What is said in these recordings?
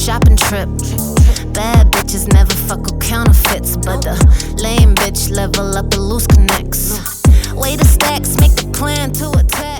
shopping trip. Bad bitches never fuck with counterfeits, but the lame bitch level up and loose connects. Way the stacks, make a plan to attack.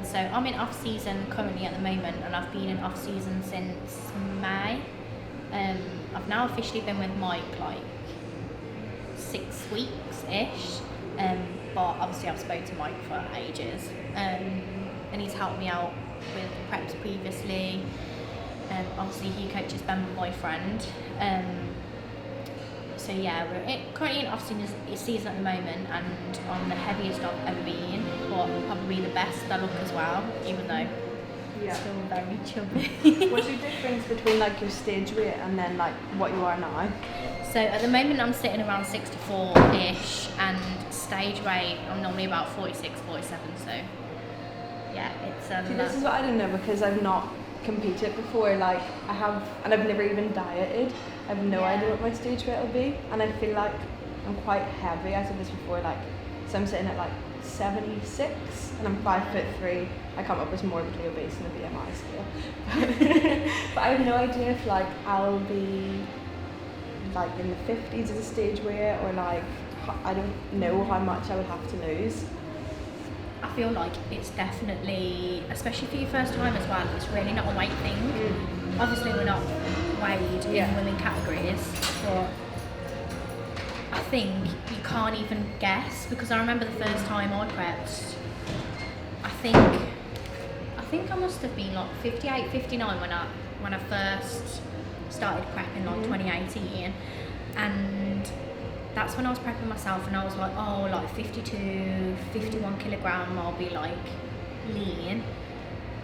So I'm in off season currently at the moment, and I've been in off season since May. I've now officially been with Mike like 6 weeks ish, but obviously I've spoken to Mike for ages, and he's helped me out with preps previously. Obviously he coaches Ben, my boyfriend. So yeah, we're currently in off season at the moment, and I'm the heaviest I've ever been, but probably the best I look as well, even though still very chubby. What's your difference between like your stage weight and then like what you are now? So at the moment I'm sitting around 64-ish, and stage weight I'm normally about 46, 47, so yeah, it's See, this is what I don't know, because I've not competed before. Like I have, and I've never even dieted. I have no idea what my stage weight will be, and I feel like I'm quite heavy. I said this before, like, so I'm sitting at like 76 and I'm 5'3". I come up as morbidly obese in the BMI scale. But I have no idea if like I'll be like in the 50s as a stage weight, or like I don't know how much I would have to lose. I feel like it's definitely, especially for your first time as well, it's really not a weight thing. Obviously we're not weighed in women categories, but I think you can't even guess, because I remember the first time I prepped, I think I must have been like 58, 59 when I first started prepping, like 2018, and that's when I was prepping myself, and I was like, oh, like 52, 51 kilogram, I'll be like lean.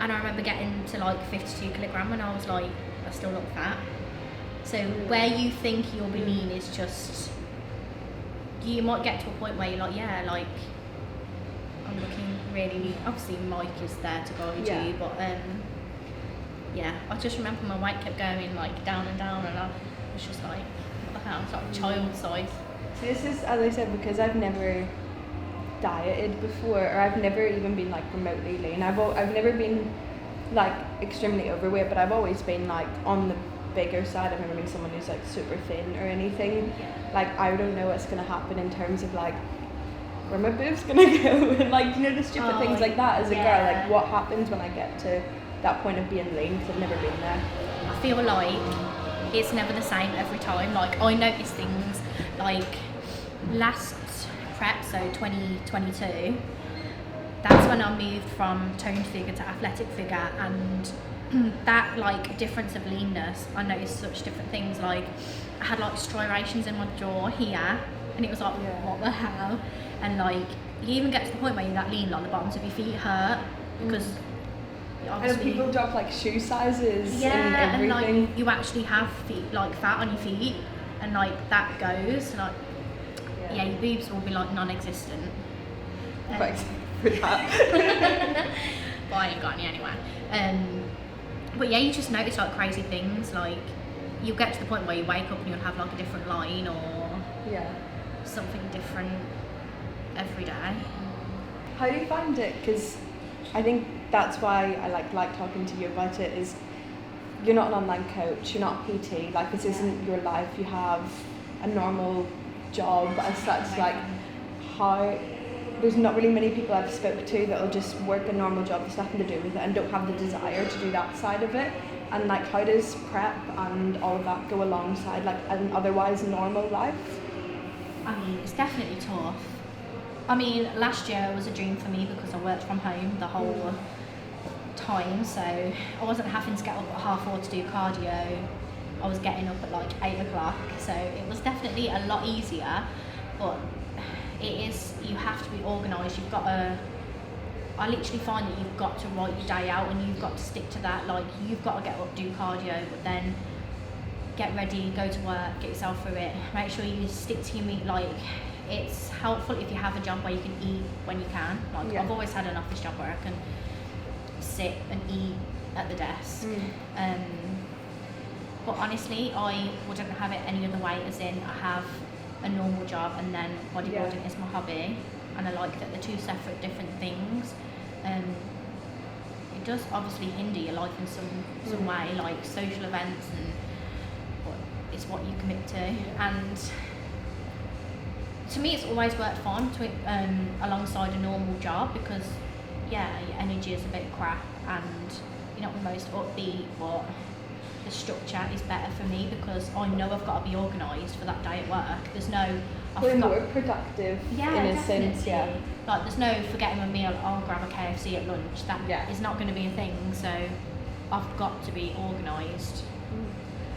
And I remember getting to like 52 kilogram and I was like, I still look fat. So where you think you'll be lean is just, you might get to a point where you're like, yeah, like I'm looking really lean. Obviously Mike is there to guide you, but yeah, I just remember my weight kept going like down and down, and I was just like, what the hell, it's like child size. So this is, as I said, because I've never dieted before, or I've never even been like remotely lean. I've never been like extremely overweight, but I've always been like on the bigger side. I've never been someone who's like super thin or anything. Like I don't know what's gonna happen in terms of like where my boobs gonna go, and like, you know, the stupid things like that as a girl. Like what happens when I get to that point of being lean, because I've never been there. I feel like it's never the same every time. Like I notice things like last prep, so 2022, that's when I moved from toned figure to athletic figure, and that like difference of leanness, I noticed such different things. Like I had like striations in my jaw here, and it was like, what the hell? And like you even get to the point where you're that lean, like the bottoms of your feet hurt, because and people drop like shoe sizes and everything. everything. Like you actually have feet, like fat on your feet, and like that goes, like your boobs will be like non-existent. Thanks for that. But I ain't got any anyway. But yeah, you just notice like crazy things. Like you'll get to the point where you wake up and you'll have like a different line, or something different every day. How do you find it? Because I think that's why I like talking to you about it, is you're not an online coach, you're not a PT, like this isn't your life, you have a normal job as such, like how, there's not really many people I've spoke to that'll just work a normal job that's nothing to do with it and don't have the desire to do that side of it, and like how does prep and all of that go alongside like an otherwise normal life? I mean, it's definitely tough. I mean, last year was a dream for me because I worked from home the whole time, so I wasn't having to get up at 4:30 to do cardio. I was getting up at like 8 o'clock, so it was definitely a lot easier, but it is, you have to be organised. You've got to, I literally find that you've got to write your day out and you've got to stick to that. Like, you've got to get up, do cardio, but then get ready, go to work, get yourself through it, make sure you stick to your meat. Like, it's helpful if you have a job where you can eat when you can. Like, I've always had an office job where I can sit and eat at the desk. But honestly, I wouldn't have it any other way, as in I have a normal job and then bodybuilding is my hobby, and I like that they're two separate different things. It does obviously hinder your life in some way, like social events, and it's what you commit to. And to me, it's always worked fine alongside a normal job, because your energy is a bit crap and you're not the most upbeat, but the structure is better for me because I know I've got to be organised for that day at work. There's no... We're more productive in a sense, Like, there's no forgetting my meal, I'll grab a KFC at lunch. That is not going to be a thing, so I've got to be organised.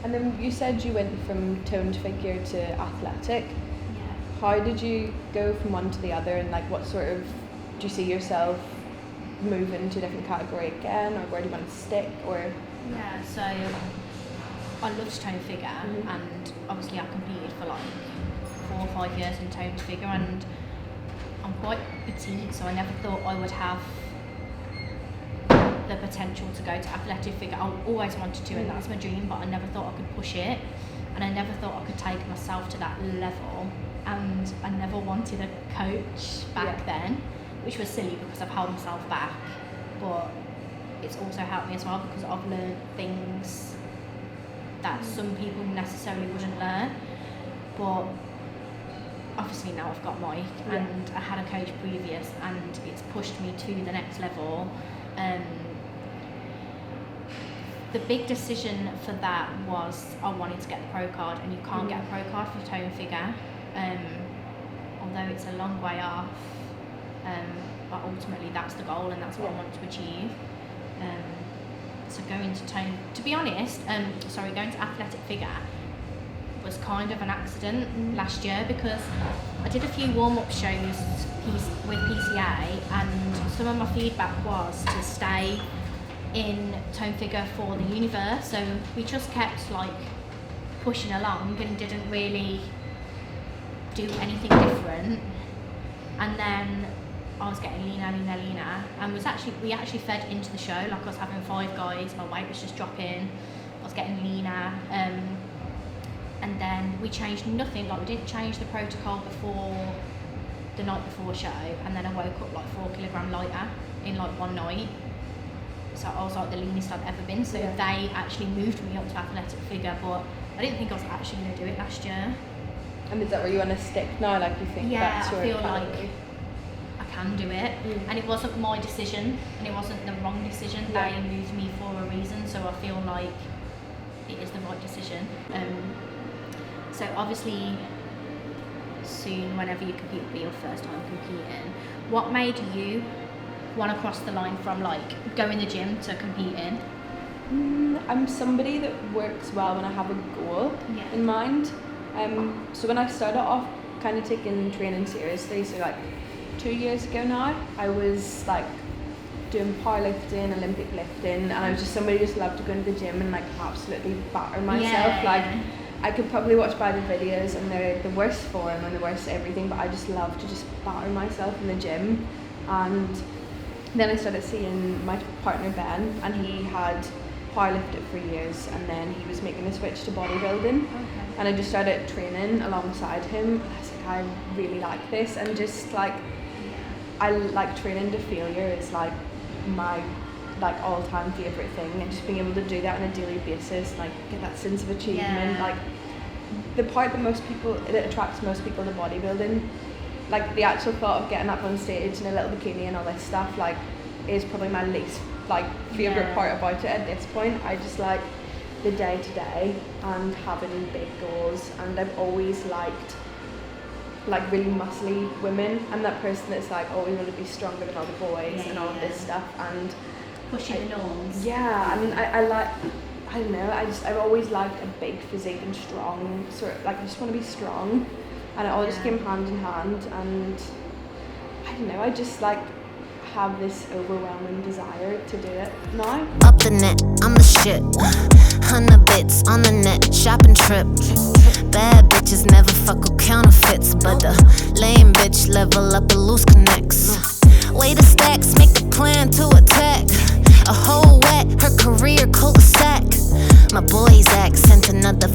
And then you said you went from toned figure to athletic. Yeah. How did you go from one to the other, and like what sort of, do you see yourself moving to a different category again, or where do you want to stick, or? Yeah, so I loved toned figure, and obviously I competed for like 4 or 5 years in toned figure, and I'm quite petite, so I never thought I would have the potential to go to athletic figure. I always wanted to, and that's my dream, but I never thought I could push it, and I never thought I could take myself to that level, and I never wanted a coach back then, which was silly because I've held myself back, but it's also helped me as well because I've learned things that some people necessarily wouldn't learn. But obviously now I've got Mike, and I had a coach previous, and it's pushed me to the next level. The big decision for that was I wanted to get the pro card, and you can't get a pro card for tone figure, although it's a long way off, but ultimately that's the goal and that's what I want to achieve. So going to tone, to be honest, going to athletic figure was kind of an accident last year, because I did a few warm-up shows with PCA, and some of my feedback was to stay in tone figure for the universe, so we just kept like pushing along and didn't really do anything different. And then I was getting leaner, and we actually fed into the show. Like, I was having 5 guys, my weight was just dropping, I was getting leaner, and then we changed nothing. Like, we didn't change the protocol before the night before show, and then I woke up like 4 kilogram lighter in like one night. So I was like the leanest I've ever been. So they actually moved me up to athletic figure, but I didn't think I was actually going to do it last year. And is that where you want to stick now? Like, you think that's your I feel category? like I can do it, and it wasn't my decision, and it wasn't the wrong decision. They moved me for a reason, so I feel like it is the right decision. So obviously soon, whenever you compete, will be your first time competing. What made you want to cross the line from like going to the gym to competing? I'm somebody that works well when I have a goal in mind. So when I started off kind of taking training seriously, so like 2 years ago now, I was like doing powerlifting, Olympic lifting, and I was just somebody who just loved to go into the gym and like absolutely batter myself. Like, I could probably watch by the videos and they're the worst form and the worst everything, but I just love to just batter myself in the gym. And then I started seeing my partner Ben, and he had powerlifted for years, and then he was making the switch to bodybuilding. And I just started training alongside him. I was like, I really like this, and just like I like training to failure is like my like all-time favorite thing, and just being able to do that on a daily basis, like get that sense of achievement. Like the part that attracts most people to bodybuilding, like the actual thought of getting up on stage in a little bikini and all this stuff, like is probably my least like favorite part about it at this point. I just like the day to day and having big goals, and I've always liked like really muscly women. I'm that person that's like always want to be stronger than other boys and all of this stuff, and pushing the norms. Yeah, I mean I like, I don't know, I've always liked a big physique and strong, sort of like I just want to be strong, and it all just came hand in hand, and I don't know, I just like have this overwhelming desire to do it now. Up the net, I'm the shit. 100 bits on the net, shopping trip. Bad bitches never fuck with counterfeits, but the lame bitch level up the loose connects. Way the stacks, make the plan to attack. A whole wet, her career cul-de-sac. My boy's accent, another